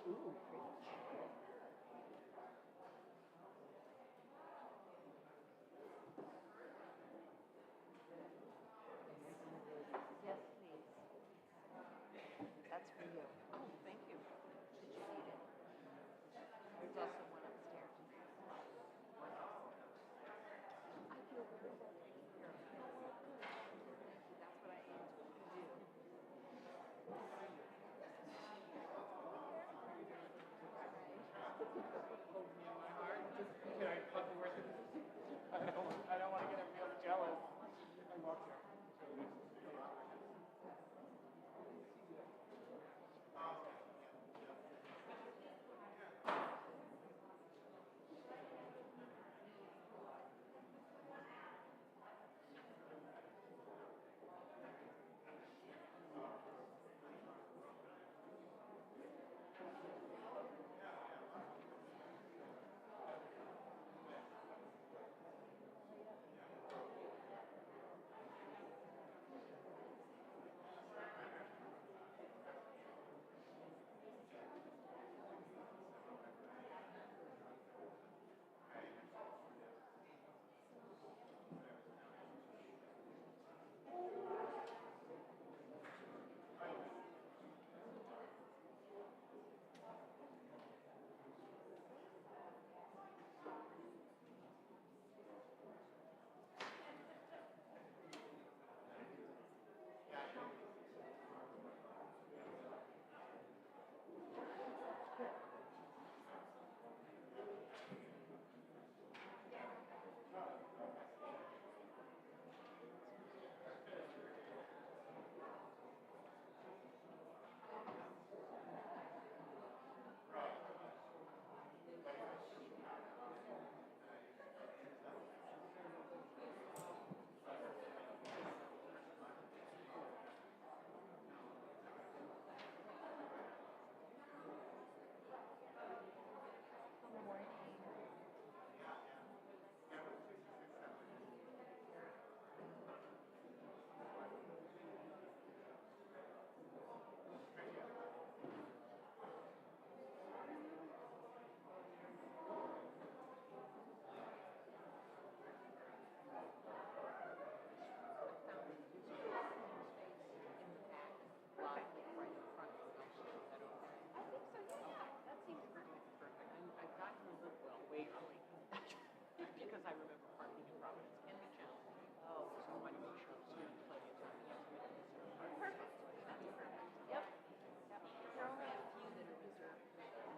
Ooh, preach. Yes, please. That's for you. Oh, thank you. Did you need it? There's also one upstairs. I feel really well taken care of. Thank you. That's what I aim to do. Can I pop the word? I don't want to get him real jealous. I walked here. Because I remember parking in Providence can be challenging. Oh, so I want to make sure I'm spending plenty of time. Perfect. That's perfect. Yep. Yep. There are only a few that are reserved for the neighbors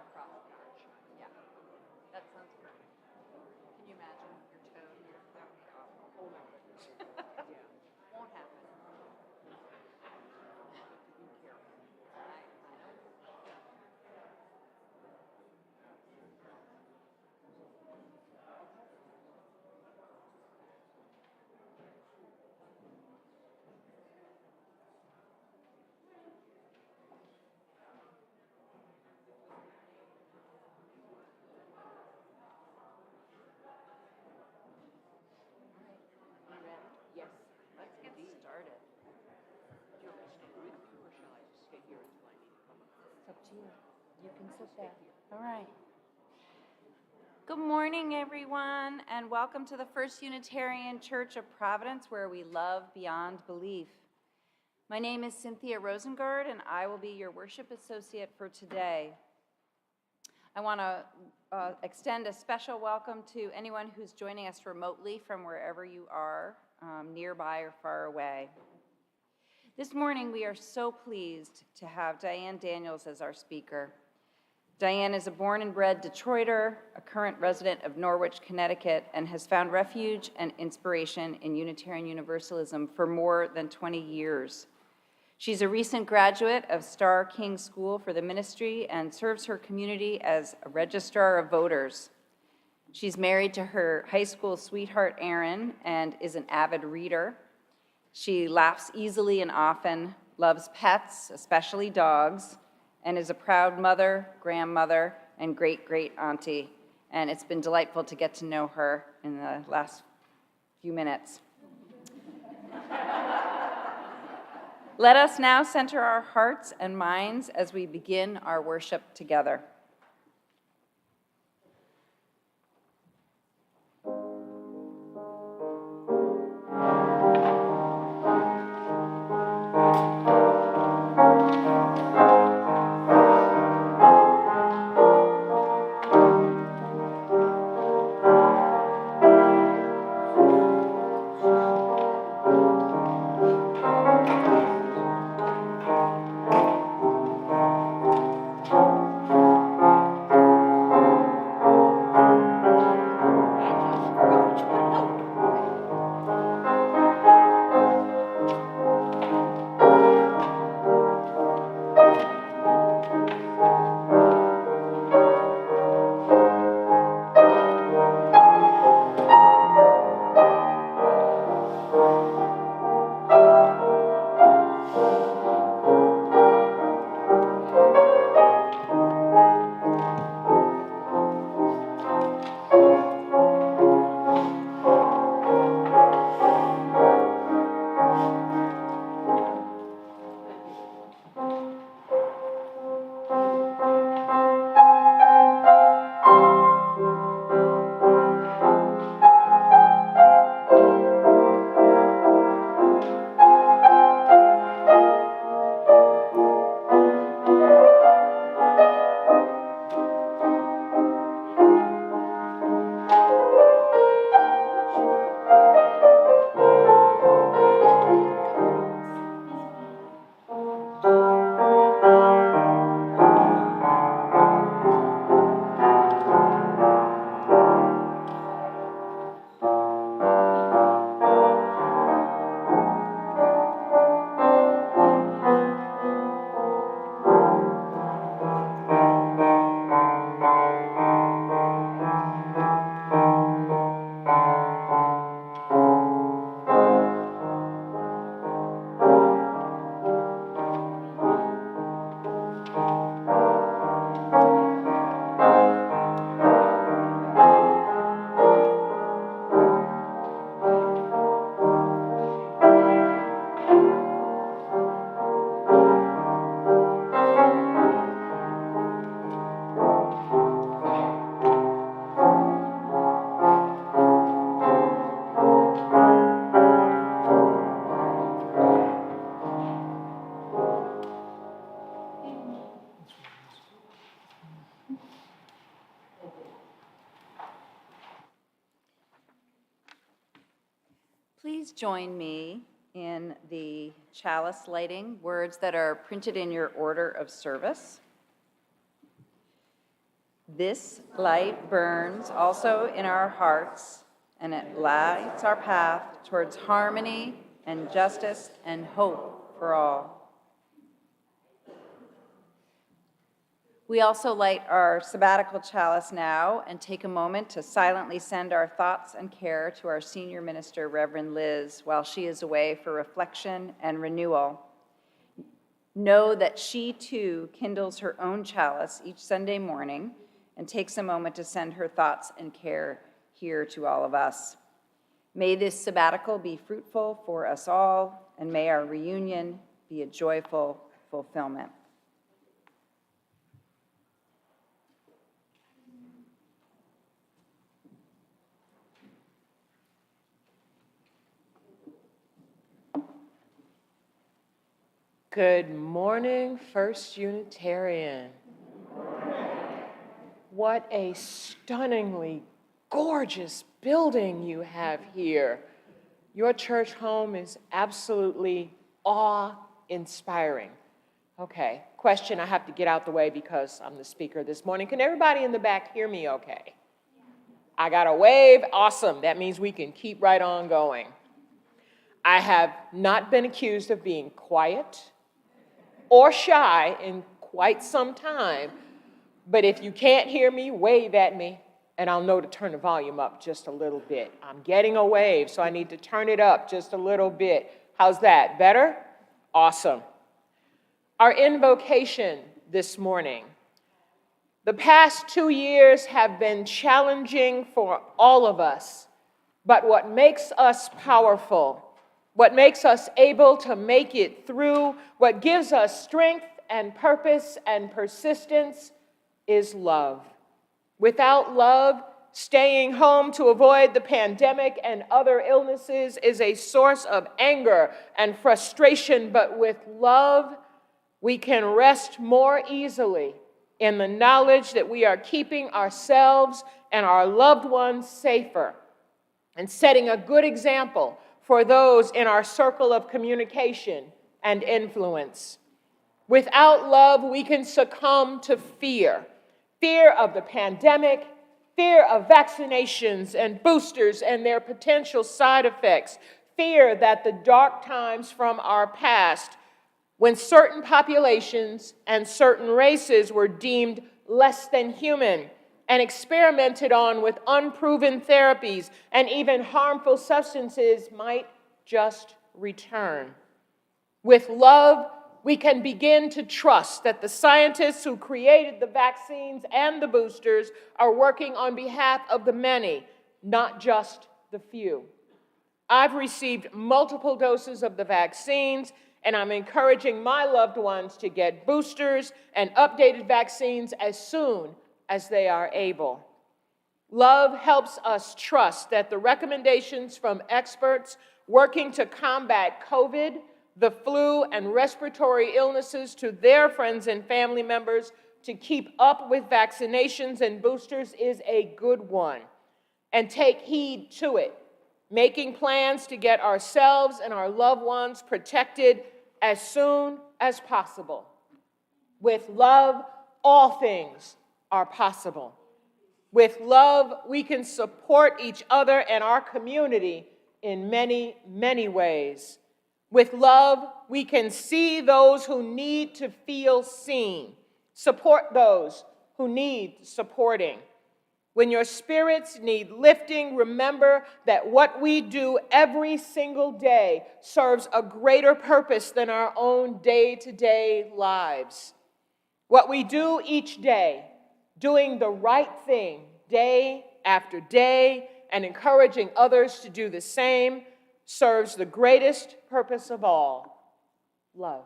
across the arch. Yeah. That sounds perfect. Can you imagine your toe here? That would be awful. Oh my goodness. Yeah. Won't happen. To be careful. I know. You ready? Yes. Let's get started. Do you want me to stay with you, or shall I just stay here until I need to come up? It's up to you. You can sit there. All right. Good morning, everyone, and welcome to the First Unitarian Church of Providence, where we love beyond belief. My name is Cynthia Rosengard, and I will be your worship associate for today. I want to extend a special welcome to anyone who's joining us remotely from wherever you are, nearby or far away. This morning, we are so pleased to have Diane Daniels as our speaker. Diane is a born and bred Detroiter, a current resident of Norwich, Connecticut, and has found refuge and inspiration in Unitarian Universalism for more than 20 years. She's a recent graduate of Starr King School for the Ministry and serves her community as a registrar of voters. She's married to her high school sweetheart, Erin, and is an avid reader. She laughs easily and often, loves pets, especially dogs, and is a proud mother, grandmother, and great-great-auntie. And it's been delightful to get to know her in the last few minutes. Let us now center our hearts and minds as we begin our worship together. Please join me in the chalice lighting, words that are printed in your order of service. This light burns also in our hearts, and it lights our path towards harmony and justice and hope for all. We also light our sabbatical chalice now and take a moment to silently send our thoughts and care to our senior minister, Reverend Liz, while she is away for reflection and renewal. Know that she too kindles her own chalice each Sunday morning and takes a moment to send her thoughts and care here to all of us. May this sabbatical be fruitful for us all, and may our reunion be a joyful fulfillment. Good morning, First Unitarian. What a stunningly gorgeous building you have here. Your church home is absolutely awe-inspiring. Okay, question I have to get out the way because I'm the speaker this morning. Can everybody in the back hear me okay? I got a wave, awesome. That means we can keep right on going. I have not been accused of being quiet or shy in quite some time, but if you can't hear me, wave at me, and I'll know to turn the volume up just a little bit. I'm getting a wave, so I need to turn it up just a little bit. How's that? Better? Awesome. Our invocation this morning. The past 2 years have been challenging for all of us, but what makes us powerful What makes us able to make it through, what gives us strength and purpose and persistence is love. Without love, staying home to avoid the pandemic and other illnesses is a source of anger and frustration, but with love, we can rest more easily in the knowledge that we are keeping ourselves and our loved ones safer and setting a good example for those in our circle of communication and influence. Without love, we can succumb to fear. Fear of the pandemic, fear of vaccinations and boosters and their potential side effects, fear that the dark times from our past, when certain populations and certain races were deemed less than human and experimented on with unproven therapies and even harmful substances, might just return. With love, we can begin to trust that the scientists who created the vaccines and the boosters are working on behalf of the many, not just the few. I've received multiple doses of the vaccines, and I'm encouraging my loved ones to get boosters and updated vaccines as soon as they are able. Love helps us trust that the recommendations from experts working to combat COVID, the flu, and respiratory illnesses to their friends and family members to keep up with vaccinations and boosters is a good one. And take heed to it, making plans to get ourselves and our loved ones protected as soon as possible. With love, all things are possible. With love, we can support each other and our community in many, many ways. With love, we can see those who need to feel seen, support those who need supporting. When your spirits need lifting, remember that what we do every single day serves a greater purpose than our own day-to-day lives. What we do each day, doing the right thing day after day and encouraging others to do the same, serves the greatest purpose of all, love.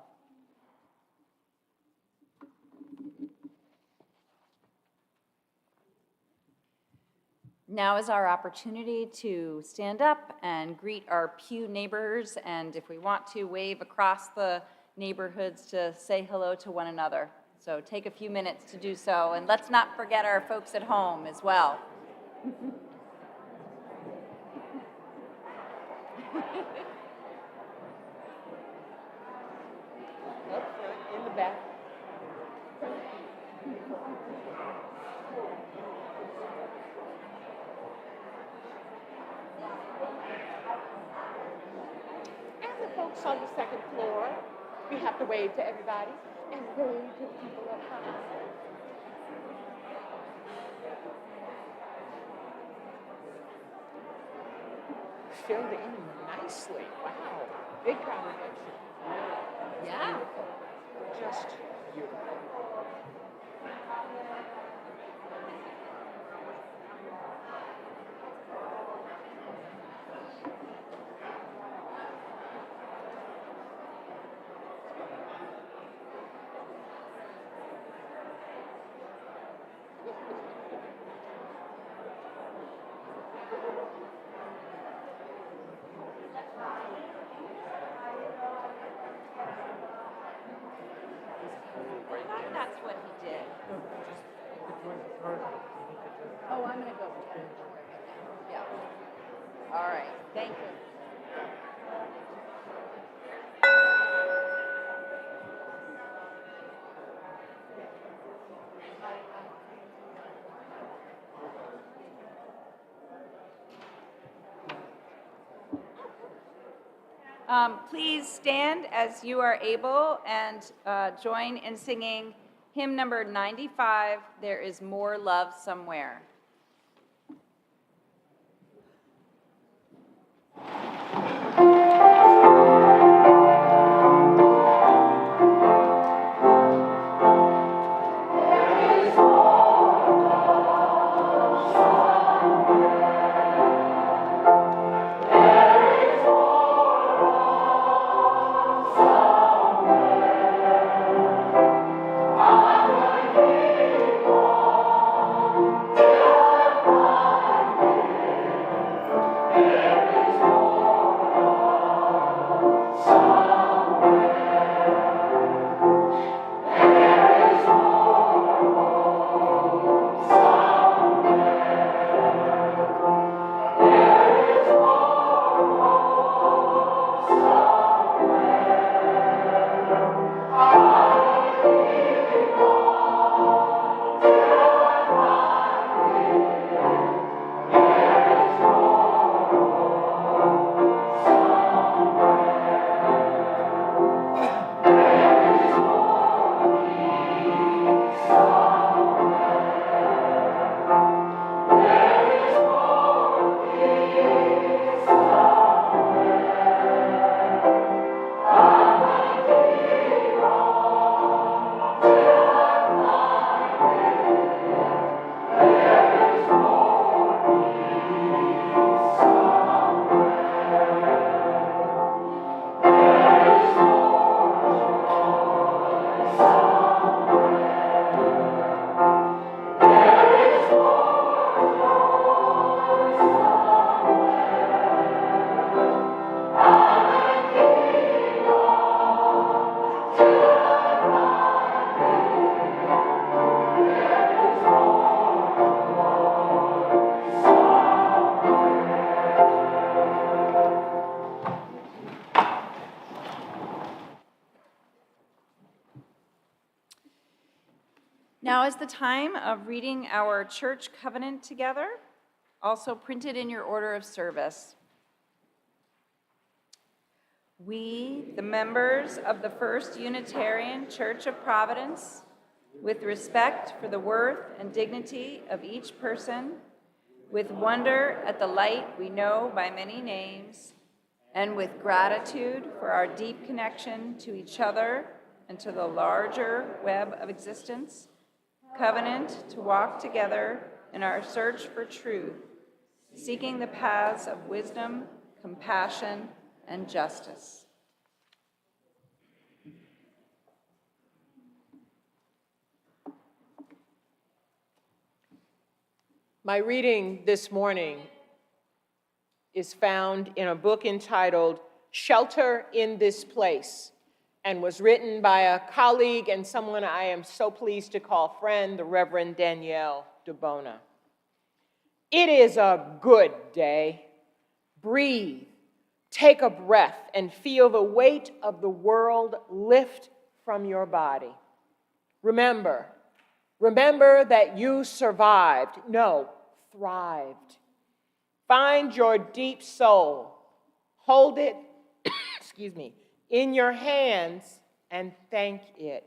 Now is our opportunity to stand up and greet our pew neighbors, and if we want to, wave across the neighborhoods to say hello to one another. So take a few minutes to do so, and let's not forget our folks at home as well. Up front, in the back. And the folks on the second floor, we have to wave to everybody and wave to the people up front. Filled in nicely. Wow. Big congregation. Yeah. Just beautiful. That's what he did. Oh, I'm going to go. Yeah. All right. Thank you. Please stand as you are able and join in singing hymn number 95, There Is More Love Somewhere. There is more is the time of reading our church covenant together, also printed in your order of service. We, the members of the First Unitarian Church of Providence, with respect for the worth and dignity of each person, with wonder at the light we know by many names, and with gratitude for our deep connection to each other and to the larger web of existence, covenant to walk together in our search for truth, seeking the paths of wisdom, compassion, and justice. My reading this morning is found in a book entitled Shelter in This Place, and was written by a colleague and someone I am so pleased to call friend, the Reverend Danielle DeBona. It is a good day. Breathe, take a breath, and feel the weight of the world lift from your body. Remember that you survived, no, thrived. Find your deep soul, hold it, in your hands and thank it.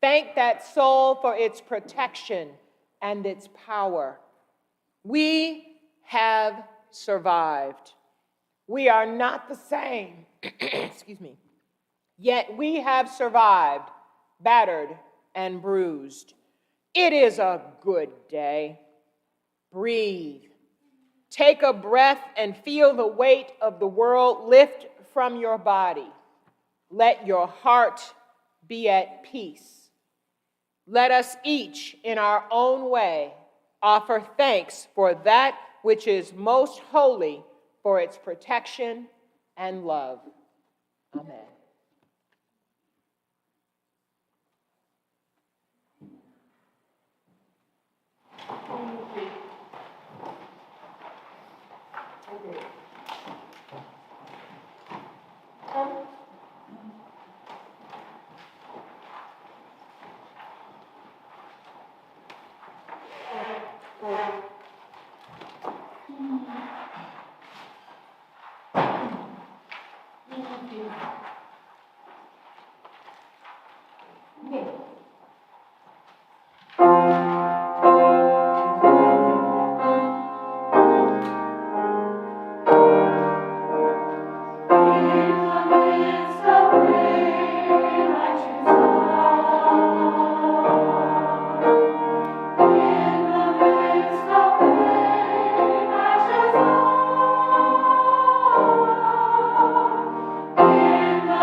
Thank that soul for its protection and its power. We have survived. We are not the same, yet we have survived, battered and bruised. It is a good day. Breathe. Take a breath and feel the weight of the world lift from your body. Let your heart be at peace. Let us each, in our own way, offer thanks for that which is most holy, for its protection and love. Amen. In the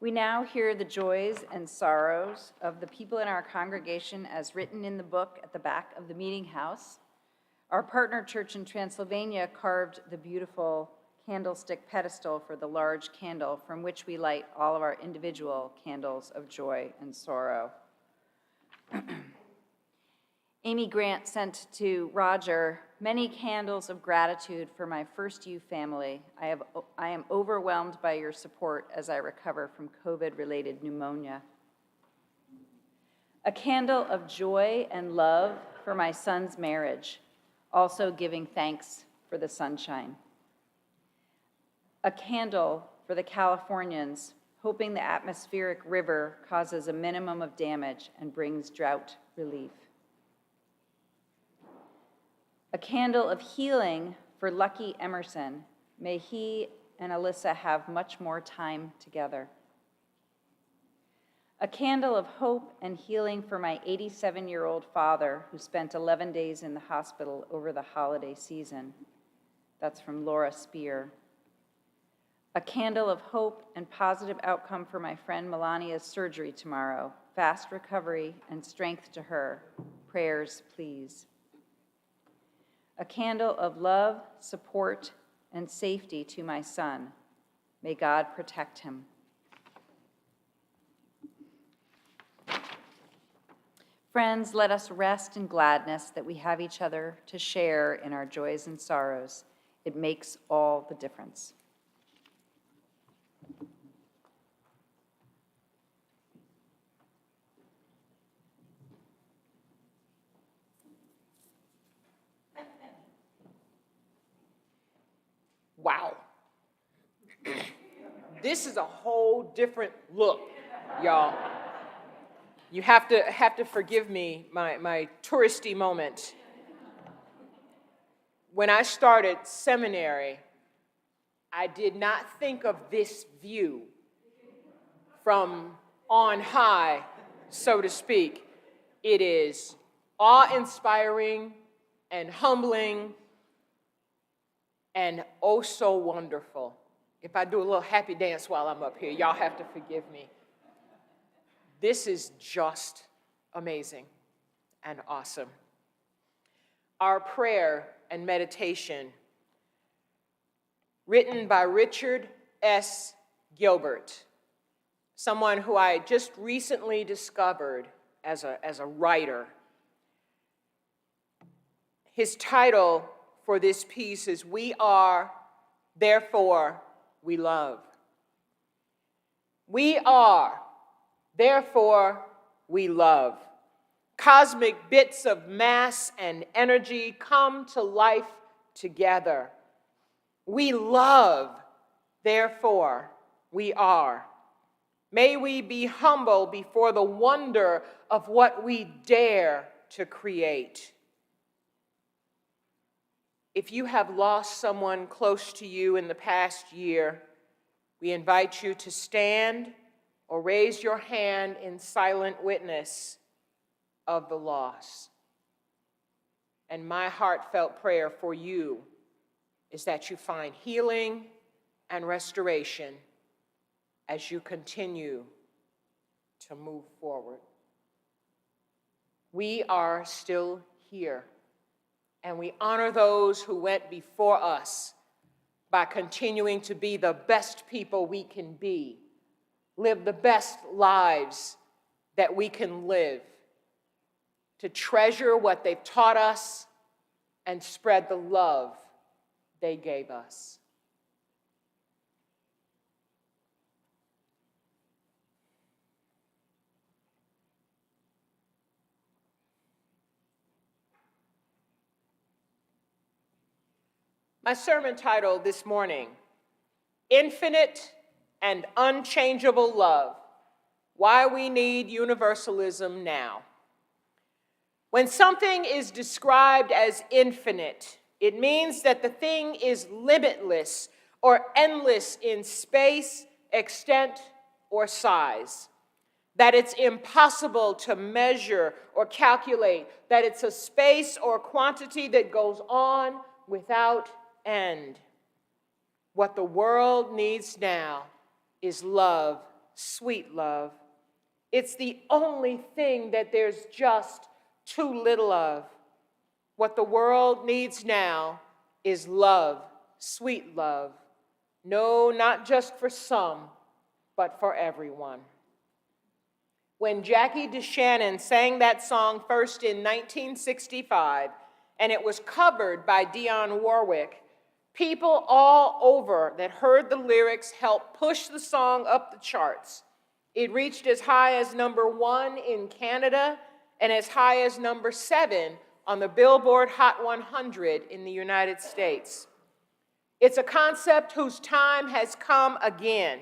We now hear the joys and sorrows of the people in our congregation as written in the book at the back of the meeting house. Our partner church in Transylvania carved the beautiful candlestick pedestal for the large candle from which we light all of our individual candles of joy and sorrow. Amy Grant sent to Roger many candles of gratitude for my First U family. I am overwhelmed by your support as I recover from COVID-related pneumonia. A candle of joy and love for my son's marriage, also giving thanks for the sunshine. A candle for the Californians, hoping the atmospheric river causes a minimum of damage and brings drought relief. A candle of healing for Lucky Emerson. May he and Alyssa have much more time together. A candle of hope and healing for my 87-year-old father who spent 11 days in the hospital over the holiday season. That's from Laura Spear. A candle of hope and positive outcome for my friend Melania's surgery tomorrow. Fast recovery and strength to her. Prayers, please. A candle of love, support, and safety to my son. May God protect him. Friends, let us rest in gladness that we have each other to share in our joys and sorrows. It makes all the difference. Wow. This is a whole different look, y'all. You have to forgive me, my touristy moment. When I started seminary, I did not think of this view from on high, so to speak. It is awe-inspiring and humbling and oh so wonderful. If I do a little happy dance while I'm up here, y'all have to forgive me. This is just amazing and awesome. Our prayer and meditation, written by Richard S. Gilbert, someone who I just recently discovered as a writer. His title for this piece is "We Are, Therefore We Love." We are, therefore we love. Cosmic bits of mass and energy come to life together. We love, therefore we are. May we be humble before the wonder of what we dare to create. If you have lost someone close to you in the past year, we invite you to stand or raise your hand in silent witness of the loss. And my heartfelt prayer for you is that you find healing and restoration as you continue to move forward. We are still here. And we honor those who went before us by continuing to be the best people we can be, live the best lives that we can live, to treasure what they've taught us and spread the love they gave us. My sermon title this morning, Infinite and Unchangeable Love, Why We Need Universalism Now. When something is described as infinite, it means that the thing is limitless or endless in space, extent, or size. That it's impossible to measure or calculate, that it's a space or quantity that goes on without end. What the world needs now is love sweet love. It's the only thing that there's just too little of. What the world needs now is love, sweet love. No, not just for some, but for everyone. When Jackie DeShannon sang that song first in 1965, and it was covered by Dionne Warwick, people all over that heard the lyrics helped push the song up the charts. It reached as high as #1 in Canada and as high as #7 on the Billboard Hot 100 in the United States. It's a concept whose time has come again.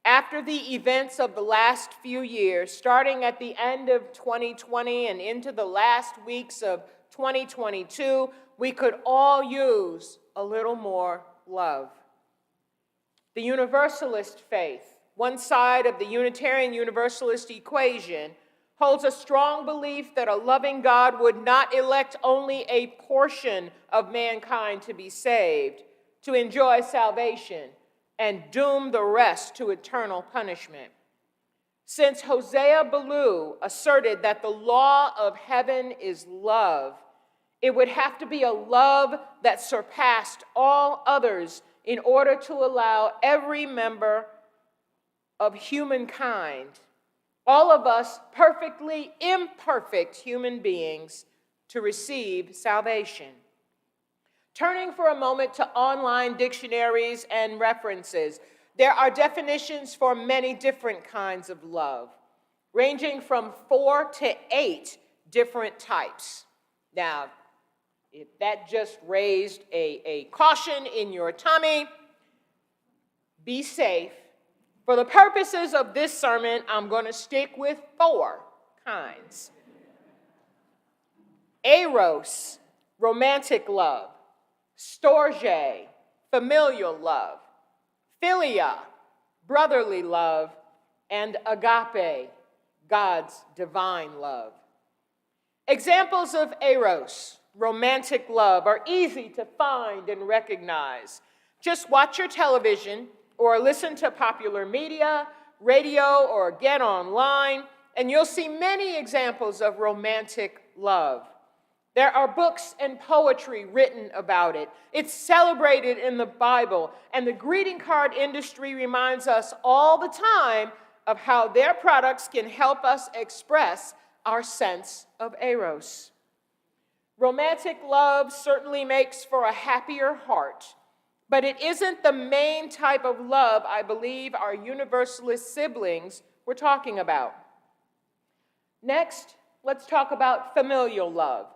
After the events of the last few years, starting at the end of 2020 and into the last weeks of 2022, we could all use a little more love. The Universalist faith, one side of the Unitarian Universalist equation, holds a strong belief that a loving God would not elect only a portion of mankind to be saved, to enjoy salvation, and doom the rest to eternal punishment. Since Hosea Ballou asserted that the law of heaven is love, it would have to be a love that surpassed all others in order to allow every member of humankind, all of us perfectly imperfect human beings, to receive salvation. Turning for a moment to online dictionaries and references, there are definitions for many different kinds of love, ranging from 4 to 8 different types. Now, if that just raised a caution in your tummy, be safe. For the purposes of this sermon, I'm going to stick with 4 kinds. Eros, romantic love. Storge, familial love. Philia, brotherly love. And agape, God's divine love. Examples of eros, romantic love, are easy to find and recognize. Just watch your television or listen to popular media, radio, or get online, and you'll see many examples of romantic love. There are books and poetry written about it. It's celebrated in the Bible, and the greeting card industry reminds us all the time of how their products can help us express our sense of eros. Romantic love certainly makes for a happier heart, but it isn't the main type of love I believe our Universalist siblings were talking about. Next, let's talk about familial love.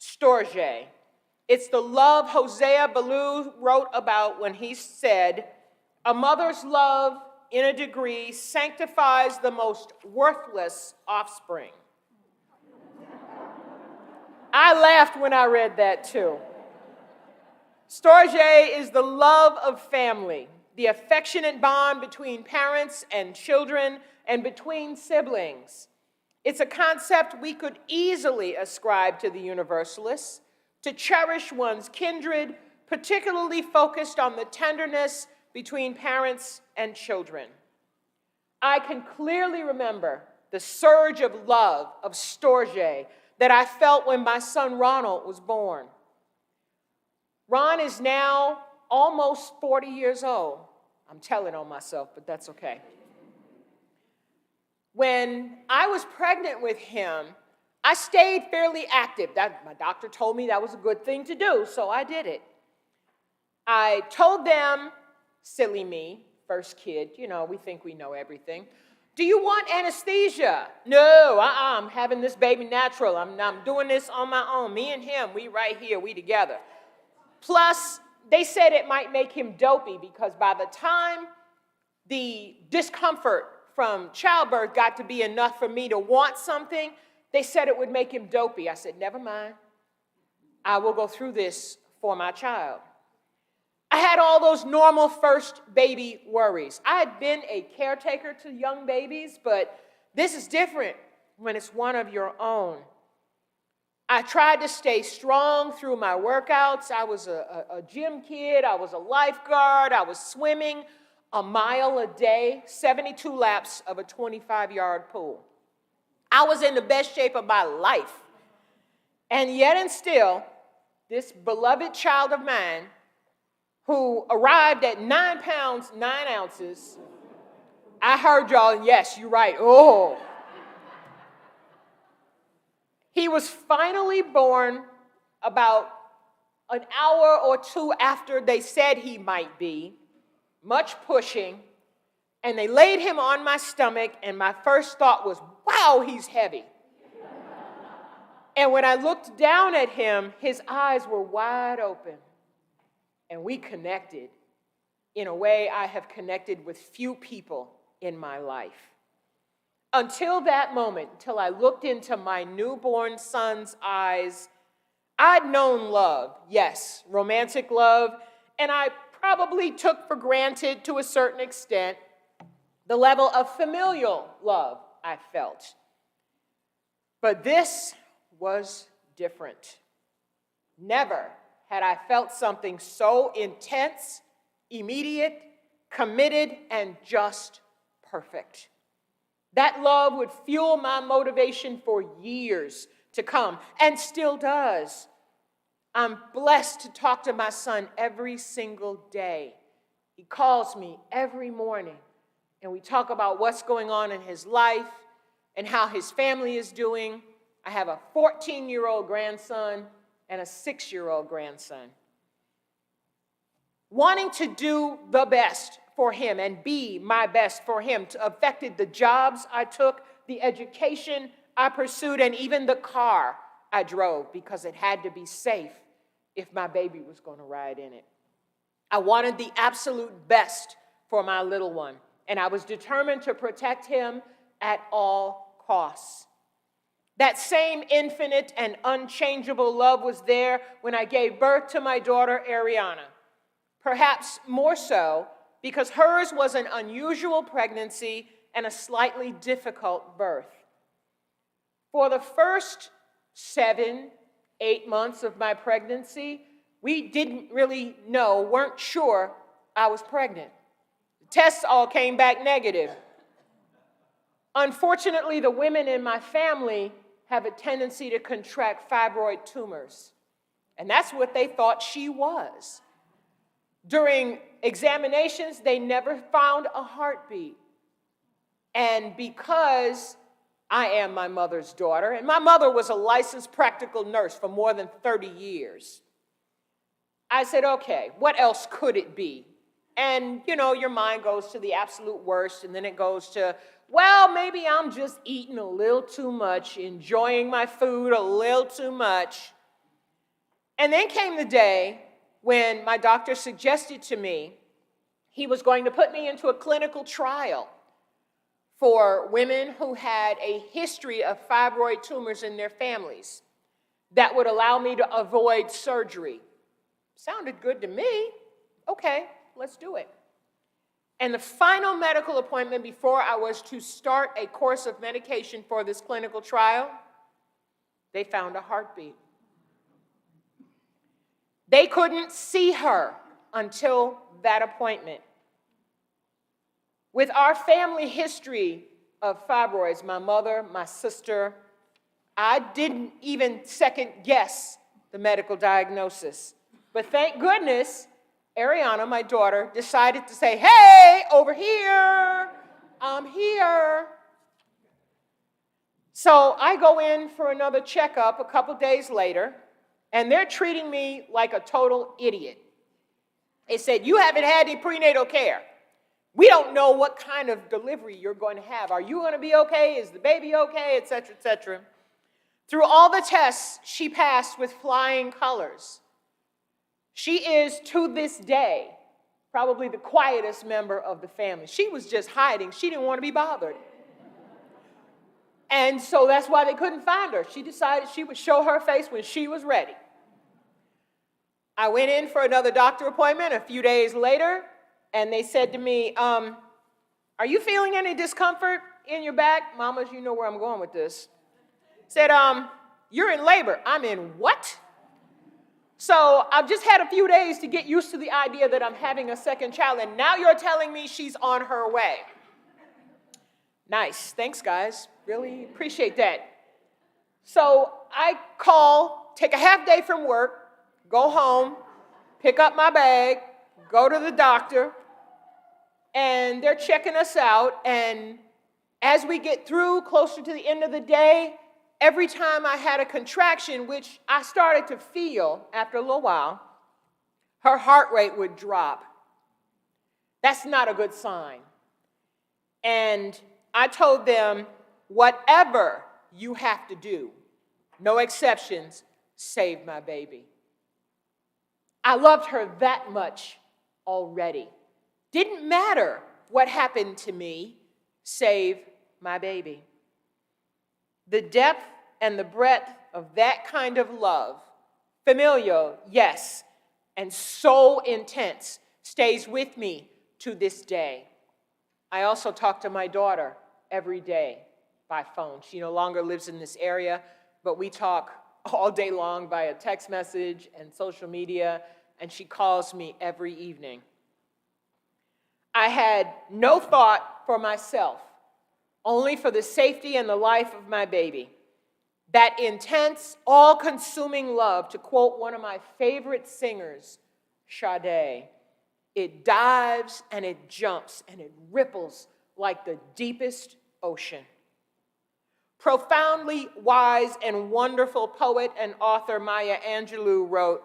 Storge. It's the love Hosea Ballou wrote about when he said, "A mother's love, in a degree, sanctifies the most worthless offspring." I laughed when I read that too. Storge is the love of family, the affectionate bond between parents and children and between siblings. It's a concept we could easily ascribe to the Universalists, to cherish one's kindred, particularly focused on the tenderness between parents and children. I can clearly remember the surge of love, of storge, that I felt when my son Ronald was born. Ron is now almost 40 years old. I'm telling on myself, but that's okay. When I was pregnant with him, I stayed fairly active. My doctor told me that was a good thing to do, so I did it. I told them, silly me, first kid, we think we know everything. "Do you want anesthesia?" "No, I'm having this baby natural. I'm doing this on my own. Me and him, we right here, we together." Plus, they said it might make him dopey because by the time the discomfort from childbirth got to be enough for me to want something, they said it would make him dopey. I said, never mind. I will go through this for my child. I had all those normal first baby worries. I had been a caretaker to young babies, but this is different when it's one of your own. I tried to stay strong through my workouts. I was a gym kid. I was a lifeguard. I was swimming. a mile a day, 72 laps of a 25-yard pool. I was in the best shape of my life. And yet and still, this beloved child of mine, who arrived at 9 pounds, 9 ounces, I heard y'all, and yes, you're right, oh. He was finally born about an hour or two after they said he might be, much pushing, and they laid him on my stomach, and my first thought was, wow, he's heavy. And when I looked down at him, his eyes were wide open, and we connected in a way I have connected with few people in my life. Until that moment, until I looked into my newborn son's eyes, I'd known love, yes, romantic love, and I probably took for granted to a certain extent the level of familial love I felt. But this was different. Never had I felt something so intense, immediate, committed, and just perfect. That love would fuel my motivation for years to come, and still does. I'm blessed to talk to my son every single day. He calls me every morning, and we talk about what's going on in his life and how his family is doing. I have a 14-year-old grandson and a 6-year-old grandson. Wanting to do the best for him and be my best for him affected the jobs I took, the education I pursued, and even the car I drove, because it had to be safe if my baby was going to ride in it. I wanted the absolute best for my little one, and I was determined to protect him at all costs. That same infinite and unchangeable love was there when I gave birth to my daughter, Ariana. Perhaps more so because hers was an unusual pregnancy and a slightly difficult birth. For the first 7, 8 months of my pregnancy, we didn't really know, weren't sure I was pregnant. The tests all came back negative. Unfortunately, the women in my family have a tendency to contract fibroid tumors, and that's what they thought she was. During examinations, they never found a heartbeat. And because I am my mother's daughter, and my mother was a licensed practical nurse for more than 30 years, I said, okay, what else could it be? And, you know, your mind goes to the absolute worst, and then it goes to, well, maybe I'm just eating a little too much, enjoying my food a little too much. And then came the day when my doctor suggested to me he was going to put me into a clinical trial for women who had a history of fibroid tumors in their families that would allow me to avoid surgery. Sounded good to me. Okay, let's do it. And the final medical appointment before I was to start a course of medication for this clinical trial, they found a heartbeat. They couldn't see her until that appointment. With our family history of fibroids, my mother, my sister, I didn't even second guess the medical diagnosis. But thank goodness, Ariana, my daughter, decided to say, hey, over here, I'm here. So I go in for another checkup a couple days later, and they're treating me like a total idiot. They said, you haven't had any prenatal care. We don't know what kind of delivery you're going to have. Are you going to be okay? Is the baby okay? Et cetera, et cetera. Through all the tests, she passed with flying colors. She is, to this day, probably the quietest member of the family. She was just hiding. She didn't want to be bothered. And so that's why they couldn't find her. She decided she would show her face when she was ready. I went in for another doctor appointment a few days later, and they said to me, are you feeling any discomfort in your back? Mamas, you know where I'm going with this. Said, you're in labor. I'm in what? So I've just had a few days to get used to the idea that I'm having a second child, and now you're telling me she's on her way. Nice. Thanks, guys. Really appreciate that. So I call, take a half day from work, go home, pick up my bag, go to the doctor, and they're checking us out. And as we get through, closer to the end of the day, every time I had a contraction, which I started to feel after a little while, her heart rate would drop. That's not a good sign. And I told them, whatever you have to do, no exceptions, save my baby. I loved her that much already. Didn't matter what happened to me, save my baby. The depth and the breadth of that kind of love, familial, yes, and so intense, stays with me to this day. I also talk to my daughter every day by phone. She no longer lives in this area, but we talk all day long via text message and social media, and she calls me every evening. I had no thought for myself, only for the safety and the life of my baby. That intense, all-consuming love, to quote one of my favorite singers, Sade, it dives and it jumps and it ripples like the deepest ocean. Profoundly wise and wonderful poet and author Maya Angelou wrote,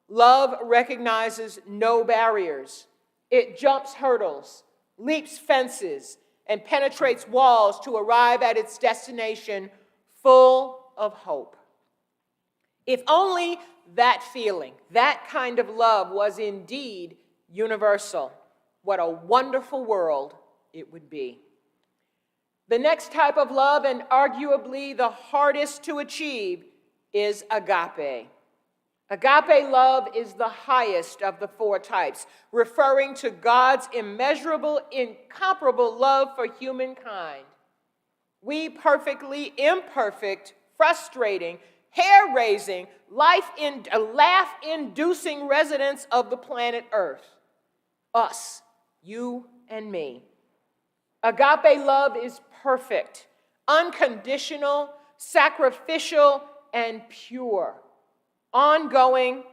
"Love recognizes no barriers. It jumps hurdles, leaps fences, and penetrates walls to arrive at its destination full of hope." If only that feeling, that kind of love was indeed universal, what a wonderful world it would be. The next type of love, and arguably the hardest to achieve, is agape. Agape love is the highest of the four types, referring to God's immeasurable, incomparable love for humankind. We perfectly imperfect, frustrating, hair-raising, laugh-inducing residents of the planet Earth. Us, you and me. Agape love is perfect, unconditional, sacrificial, and pure. Ongoing,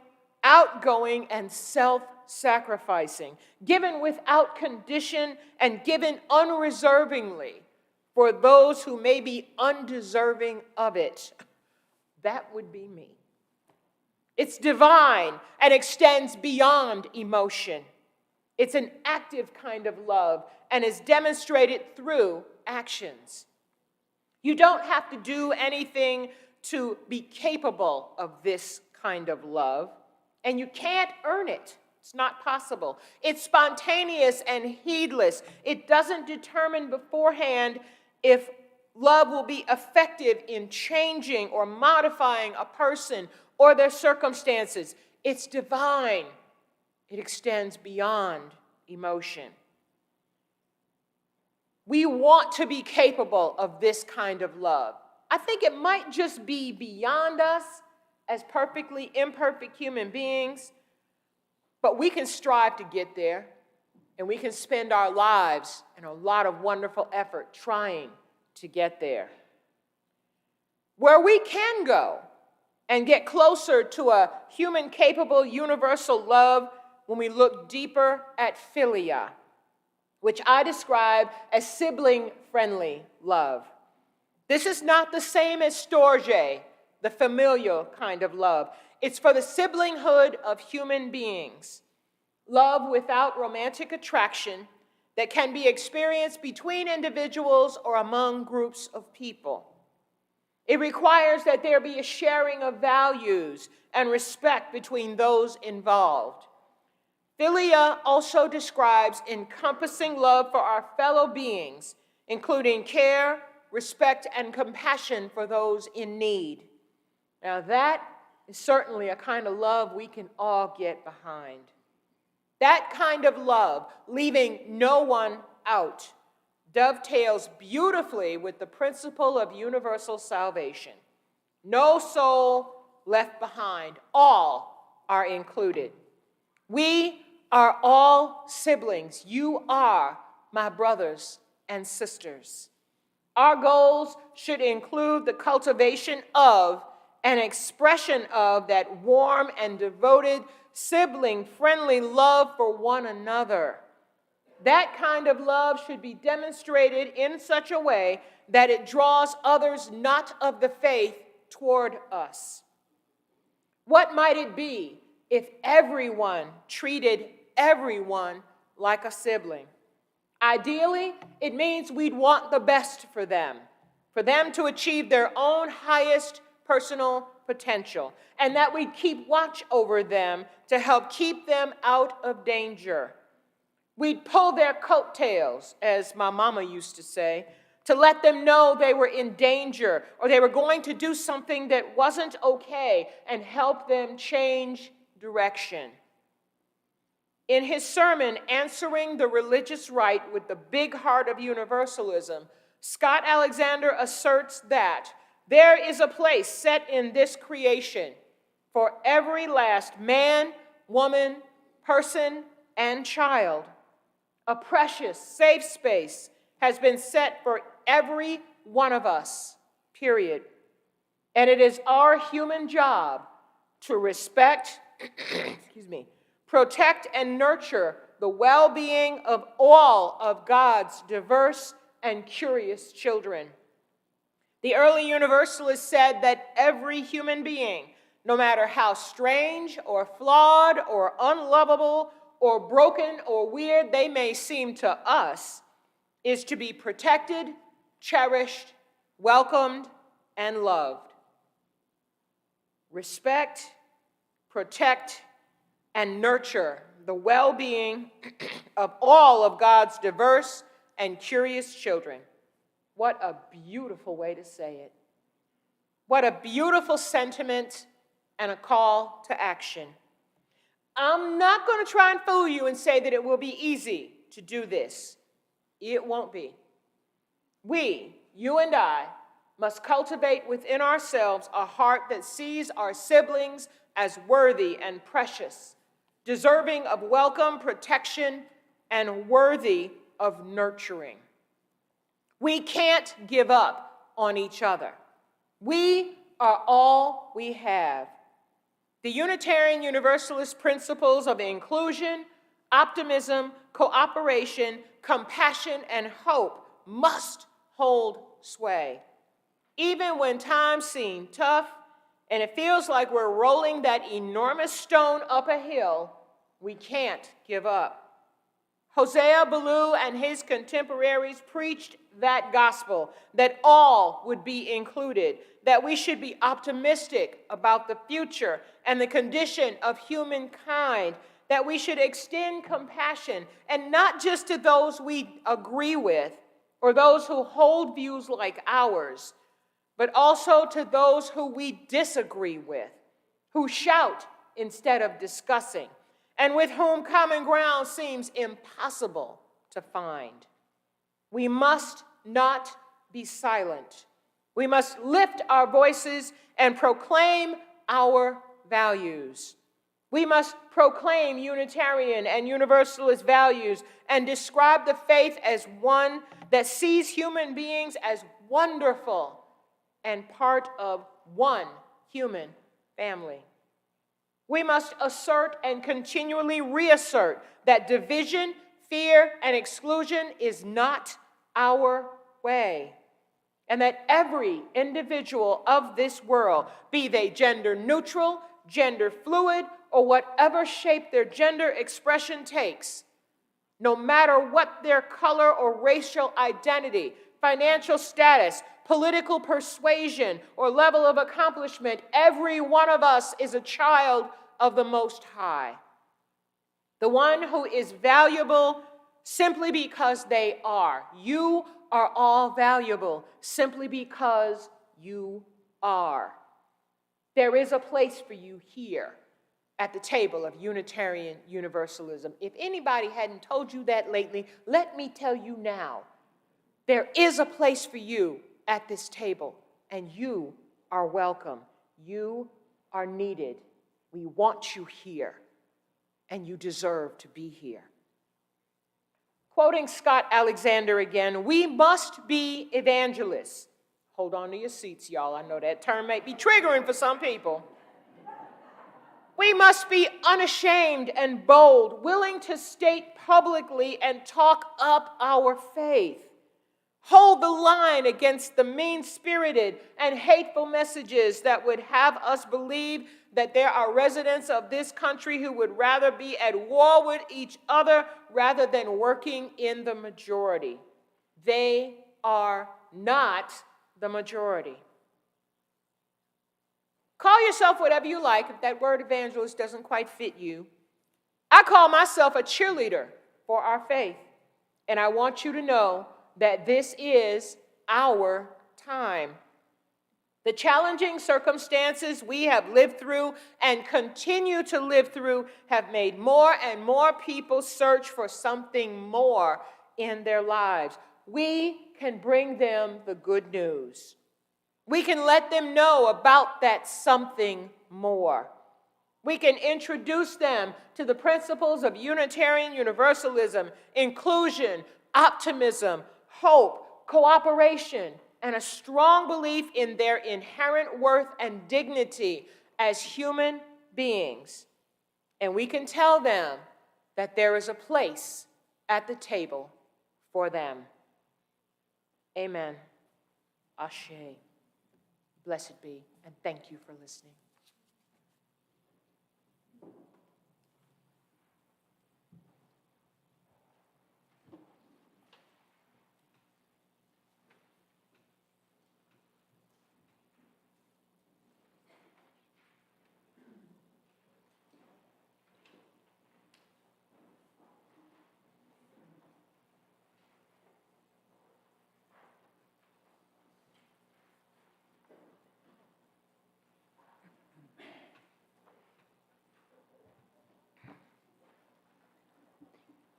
outgoing, and self-sacrificing, given without condition and given unreservingly for those who may be undeserving of it. That would be me. It's divine and extends beyond emotion. It's an active kind of love and is demonstrated through actions. You don't have to do anything to be capable of this kind of love, and you can't earn it. It's not possible. It's spontaneous and heedless. It doesn't determine beforehand if love will be effective in changing or modifying a person or their circumstances. It's divine. It extends beyond emotion. We want to be capable of this kind of love. I think it might just be beyond us as perfectly imperfect human beings, but we can strive to get there, and we can spend our lives and a lot of wonderful effort trying to get there. Where we can go and get closer to a human-capable, universal love when we look deeper at philia, which I describe as sibling-friendly love. This is not the same as storge, the familial kind of love. It's for the siblinghood of human beings. Love without romantic attraction that can be experienced between individuals or among groups of people. It requires that there be a sharing of values and respect between those involved. Philia also describes encompassing love for our fellow beings, including care, respect, and compassion for those in need. Now that is certainly a kind of love we can all get behind. That kind of love, leaving no one out, dovetails beautifully with the principle of universal salvation. No soul left behind, all are included. We are all siblings. You are my brothers and sisters. Our goals should include the cultivation of and expression of that warm and devoted sibling-friendly love for one another. That kind of love should be demonstrated in such a way that it draws others not of the faith toward us. What might it be if everyone treated everyone like a sibling? Ideally, it means we'd want the best for them to achieve their own highest personal potential, and that we'd keep watch over them to help keep them out of danger. We'd pull their coattails, as my mama used to say, to let them know they were in danger or they were going to do something that wasn't okay and help them change direction. In his sermon, Answering the Religious Right with the Big Heart of Universalism, Scott Alexander asserts that there is a place set in this creation for every last man, woman, person, and child. A precious, safe space has been set for every one of us, period. And it is our human job to respect, protect and nurture the well-being of all of God's diverse and curious children. The early Universalists said that every human being, no matter how strange or flawed or unlovable or broken or weird they may seem to us, is to be protected, cherished, welcomed, and loved. Respect, protect, and nurture the well-being of all of God's diverse and curious children. What a beautiful way to say it. What a beautiful sentiment and a call to action. I'm not going to try and fool you and say that it will be easy to do this. It won't be. We, you and I, must cultivate within ourselves a heart that sees our siblings as worthy and precious, deserving of welcome, protection, and worthy of nurturing. We can't give up on each other. We are all we have. The Unitarian Universalist principles of inclusion, optimism, cooperation, compassion, and hope must hold sway. Even when times seem tough and it feels like we're rolling that enormous stone up a hill, we can't give up. Hosea Ballou and his contemporaries preached that gospel, that all would be included, that we should be optimistic about the future and the condition of humankind, that we should extend compassion, and not just to those we agree with or those who hold views like ours, but also to those who we disagree with, who shout instead of discussing, and with whom common ground seems impossible to find. We must not be silent. We must lift our voices and proclaim our values. We must proclaim Unitarian and Universalist values and describe the faith as one that sees human beings as wonderful and part of one human family. We must assert and continually reassert that division, fear, and exclusion is not our way, and that every individual of this world, be they gender neutral, gender fluid, or whatever shape their gender expression takes, no matter what their color or racial identity, financial status, political persuasion, or level of accomplishment, every one of us is a child of the Most High. The one who is valuable simply because they are. You are all valuable simply because you are. There is a place for you here at the table of Unitarian Universalism. If anybody hadn't told you that lately, let me tell you now. There is a place for you at this table, and you are welcome. You are needed. We want you here, and you deserve to be here. Quoting Scott Alexander again, we must be evangelists. Hold on to your seats, y'all. I know that term may be triggering for some people. We must be unashamed and bold, willing to state publicly and talk up our faith. Hold the line against the mean-spirited and hateful messages that would have us believe that there are residents of this country who would rather be at war with each other rather than working in the majority. They are not the majority. Call yourself whatever you like if that word evangelist doesn't quite fit you. I call myself a cheerleader for our faith, and I want you to know that this is our time. The challenging circumstances we have lived through and continue to live through have made more and more people search for something more in their lives. We can bring them the good news. We can let them know about that something more. We can introduce them to the principles of Unitarian Universalism, inclusion, optimism, hope, cooperation, and a strong belief in their inherent worth and dignity as human beings. And we can tell them that there is a place at the table for them. Amen. Ashe. Blessed be, and thank you for listening.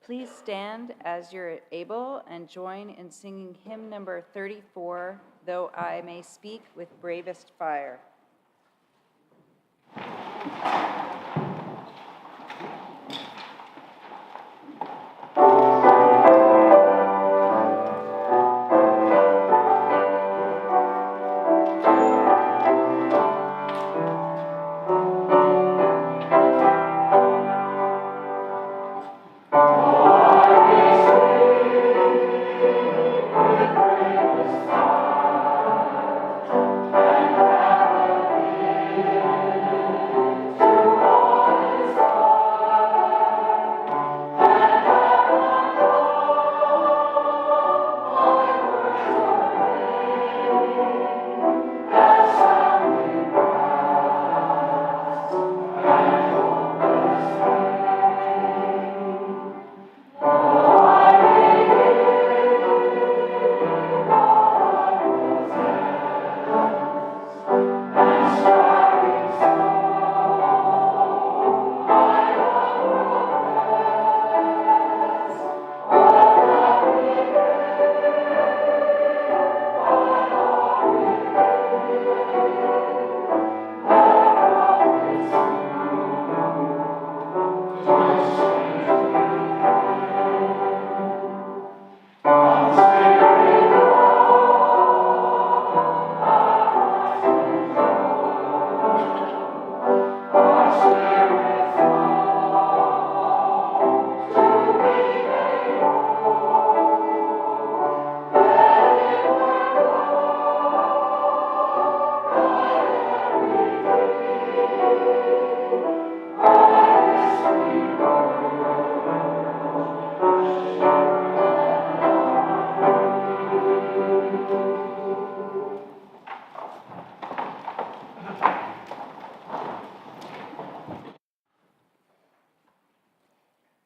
Please stand as you're able and join in singing hymn number 34, Though I May Speak with Bravest Fire.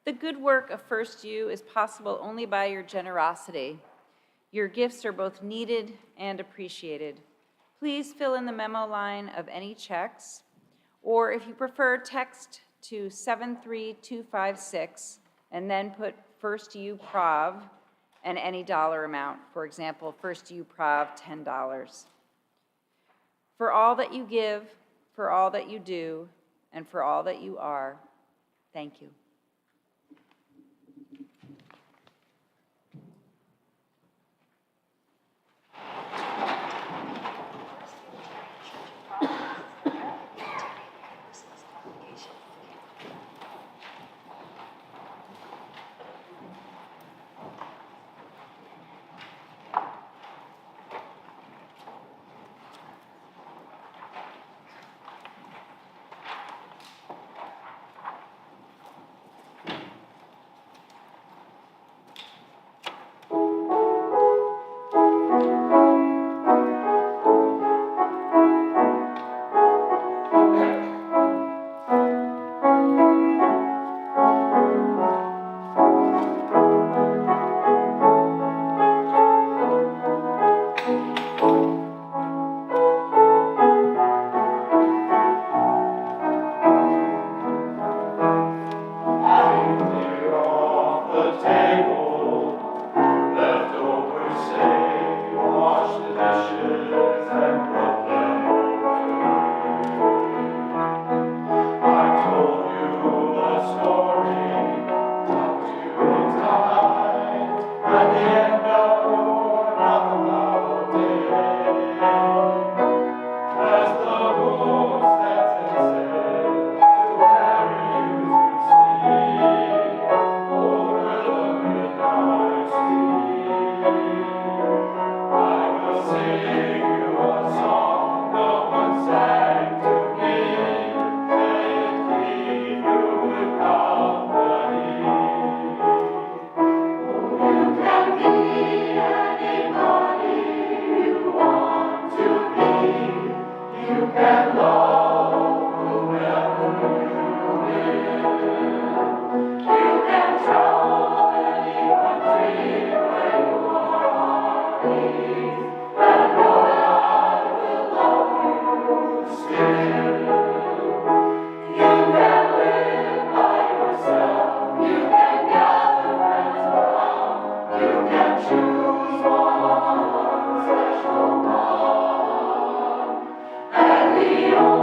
The good work of First U is possible only by your generosity. Your gifts are both needed and appreciated. Please fill in the memo line of any checks, or if you prefer, text to 73256 and then put First U Prov and any dollar amount. For example, First U Prov, $10. For all that you give, for all that you do, and for all that you are. Thank you. And the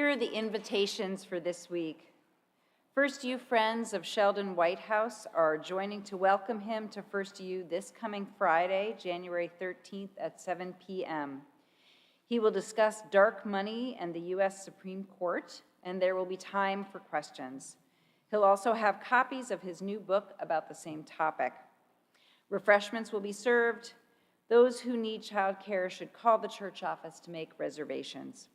Here are the invitations for this week. First U Friends of Sheldon Whitehouse are joining to welcome him to First U this coming Friday, January 13th at 7 p.m. He will discuss dark money and the U.S. Supreme Court, and there will be time for questions. He'll also have copies of his new book about the same topic. Refreshments will be served. Those who need childcare should call the church office to make reservations.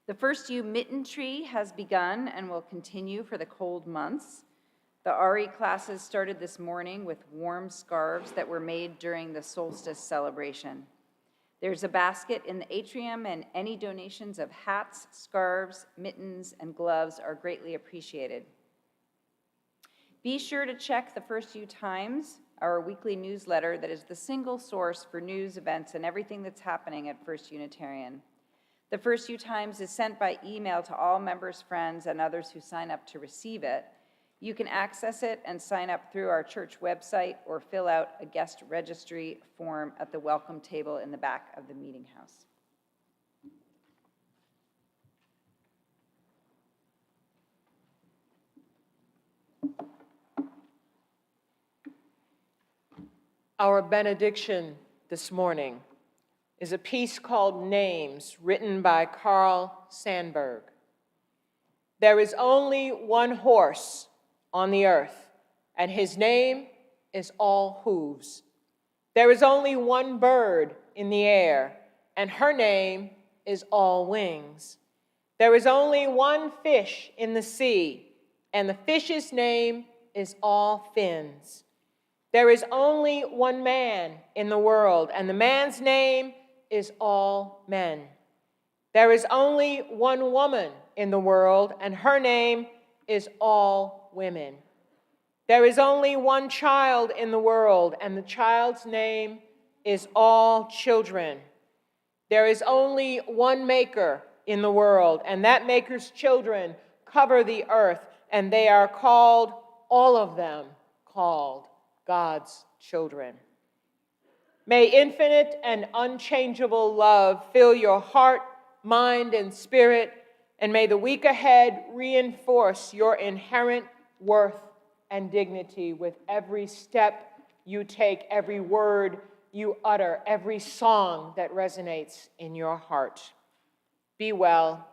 The First U Mitten Tree has begun and will continue for the cold months. The RE classes started this morning with warm scarves that were made during the solstice celebration. There's a basket in the atrium, and any donations of hats, scarves, mittens, and gloves are greatly appreciated. Be sure to check the First U Times, our weekly newsletter that is the single source for news, events, and everything that's happening at First Unitarian. The First U Times is sent by email to all members, friends, and others who sign up to receive it. You can access it and sign up through our church website or fill out a guest registry form at the welcome table in the back of the meeting house. Our benediction this morning is a piece called Names, written by Carl Sandburg. There is only one horse on the earth, and his name is all hooves. There is only one bird in the air, and her name is all wings. There is only one fish in the sea, and the fish's name is all fins. There is only one man in the world, and the man's name is all men. There is only one woman in the world, and her name is all women. There is only one child in the world, and the child's name is all children. There is only one maker in the world, and that maker's children cover the earth, and they are called, all of them, called God's children. May infinite and unchangeable love fill your heart, mind, and spirit, and may the week ahead reinforce your inherent worth and dignity with every step you take, every word you utter, every song that resonates in your heart. Be well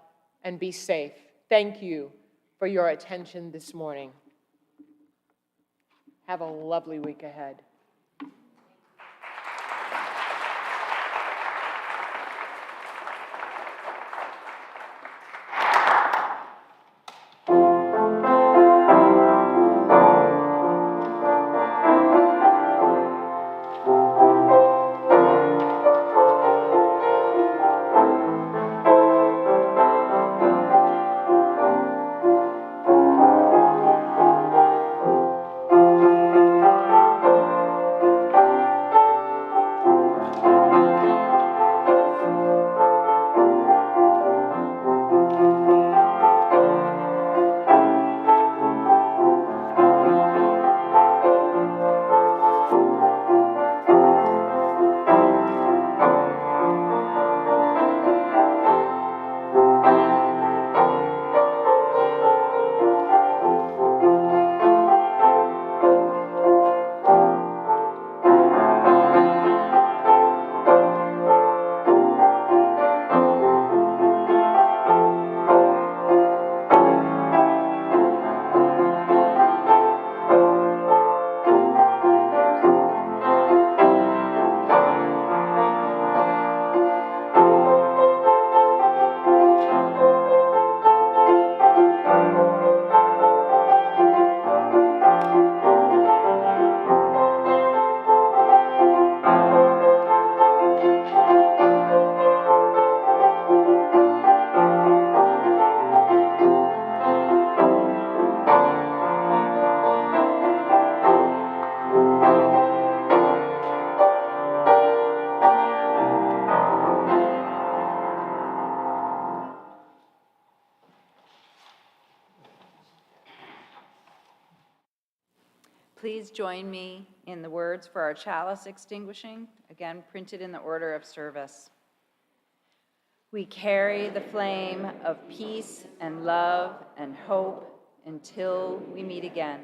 and be safe. Thank you for your attention this morning. Have a lovely week ahead. Please join me in the words for our chalice extinguishing, again printed in the order of service. We carry the flame of peace and love and hope until we meet again.